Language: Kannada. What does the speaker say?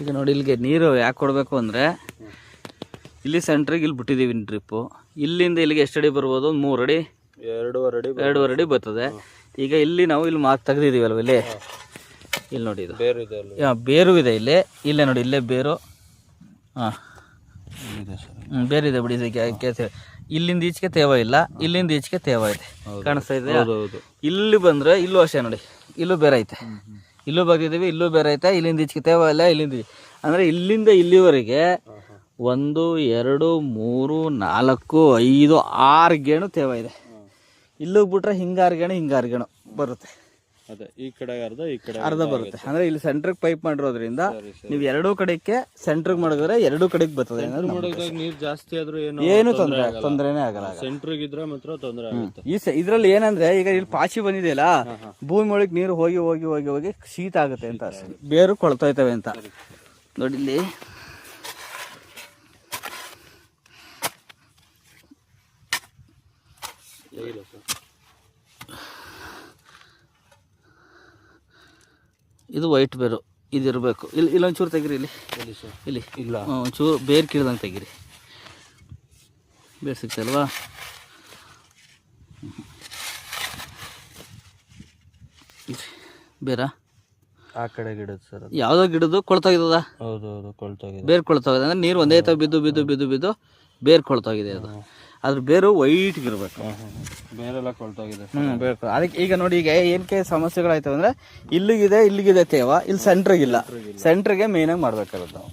ಈಗ ನೋಡಿ ಇಲ್ಲಿಗೆ ನೀರು ಯಾಕೆ ಕೊಡಬೇಕು ಅಂದರೆ ಇಲ್ಲಿ ಸೆಂಟ್ರಿಗೆ ಇಲ್ಲಿ ಬಿಟ್ಟಿದ್ದೀವಿ ಡ್ರಿಪ್ಪು. ಇಲ್ಲಿಂದ ಇಲ್ಲಿಗೆ ಎಷ್ಟು ಅಡಿ ಬರ್ಬೋದು? ಒಂದು 3 ಅಡಿ 2.5 ಅಡಿ ಬರ್ತದೆ. ಈಗ ಇಲ್ಲಿ ನಾವು ಇಲ್ಲಿ ಮಾತು ತೆಗೆದಿದ್ದೀವಲ್ವ ಇಲ್ಲಿ ನೋಡಿ ಇದು ಬೇರು ಇದೆ ಇಲ್ಲೇ ನೋಡಿ ಇಲ್ಲೇ ಬೇರು. ಹಾಂ ಬೇರಿದೆ ಬಿಡಿ. ಇದಕ್ಕೆ ಇಲ್ಲಿಂದ ಈಚೆಗೆ ತೇವ ಇಲ್ಲ, ಇಲ್ಲಿಂದ ಈಚೆಗೆ ತೇವ ಇದೆ. ಕಾಣಿಸ್ತಾ ಇದೆ? ಇಲ್ಲಿ ಬಂದರೆ ಇಲ್ಲೂ ಅಷ್ಟೇ ನೋಡಿ, ಇಲ್ಲೂ ಬೇರೆ ಐತೆ. ಇಲ್ಲೂ ಬರ್ತಿದ್ದೀವಿ, ಇಲ್ಲೂ ಬೇರೆ ಐತೆ. ಇಲ್ಲಿಂದ ಈಚೆಗೆ ತೇವ ಇಲ್ಲ, ಇಲ್ಲಿಂದ ಅಂದರೆ ಇಲ್ಲಿಂದ ಇಲ್ಲಿವರೆಗೆ 1 2 3 4 5 6 ಗೇಣು ತೇವ ಇದೆ. ಇಲ್ಲಿಗೆ ಬಿಟ್ರೆ ಹಿಂಗೆ 6 ಗೇಣು ಹಿಂಗೆ 6 ಗೇಣು ಬರುತ್ತೆ. ಅದೇ ಈ ಕಡೆ ಅರ್ಧ ಬರುತ್ತೆ. ಅಂದರೆ ಇಲ್ಲಿ ಸೆಂಟ್ರಿಗೆ ಪೈಪ್ ಮಾಡಿರೋದ್ರಿಂದ ನೀವು ಎರಡೂ ಕಡೆಗೆ ಸೆಂಟ್ರಿಗೆ ಮಾಡಿದ್ರೆ ಎರಡೂ ಕಡೆಗೆ ಬರ್ತದೆ. ನೀರು ಜಾಸ್ತಿ ಆದ್ರೂ ಏನು ತೊಂದರೆನೇ ಆಗಲ್ಲ. ಸೆಂಟ್ರಿಗೆ ಇದ್ರೆ ಮಾತ್ರ ತೊಂದರೆ ಆಗುತ್ತೆ. ಇದ್ರಲ್ಲಿ ಏನಂದ್ರೆ ಈಗ ಇಲ್ಲಿ ಪಾಚಿ ಬಂದಿದೆಯಲ್ಲ, ಭೂಮಿ ಒಳಗೆ ನೀರು ಹೋಗಿ ಹೋಗಿ ಹೋಗಿ ಹೋಗಿ ಶೀತ ಆಗುತ್ತೆ ಅಂತ, ಬೇರು ಕೊಳ್ತೋಯ್ತವೆ ಅಂತ. ನೋಡಿ ಇಲ್ಲಿ ಇದು ವೈಟ್ ಬೇರು ಇದಿರಬೇಕು. ಇಲ್ಲೊಂಚೂರು ತೆಗಿರಿ, ಇಲ್ಲಿ ಇಲ್ಲ ಒಂಚೂರು ಬೇರು ಕೀಳ್ದಂಗೆ ತೆಗಿರಿ. ಬೇರು ಸಿಗ್ತಲ್ವಾ? ಬೇರ ಆ ಕಡೆ ಗಿಡದ ಸರ್, ಯಾವುದೋ ಗಿಡದ್ದು ಕೊಳ್ತೋಗಿದ್ದದ? ಹೌದು ಕೊಳ್ತೋಗಿದೆ. ಬೇರು ಕೊಳ್ತೋಗಿದೆ ಅಂದರೆ ನೀರು ಒಂದೇ ತ ಬಿದ್ದು ಬಿದ್ದು ಬಿದ್ದು ಬಿದ್ದು ಬೇರು ಕೊಳ್ತೋಗಿದೆ. ಅದ್ರ ಬೇರು ವೈಟ್ಗಿರ್ಬೇಕು, ಬೇರೆಲ್ಲ ಕೊಳ್ತೋಗಿದೆ. ಬೇಕು. ಅದಕ್ಕೆ ಈಗ ನೋಡಿ, ಈಗ ಏನಕ್ಕೆ ಸಮಸ್ಯೆಗಳಾಯ್ತವೆ ಅಂದರೆ ಇಲ್ಲಿಗಿದೆ ತೇವ, ಇಲ್ಲಿ ಸೆಂಟ್ರಿಗಿಲ್ಲ. ಸೆಂಟ್ರಿಗೆ ಮೇಯ್ನಾಗಿ ಮಾಡ್ಬೇಕಾಗುತ್ತೆ ನಾವು.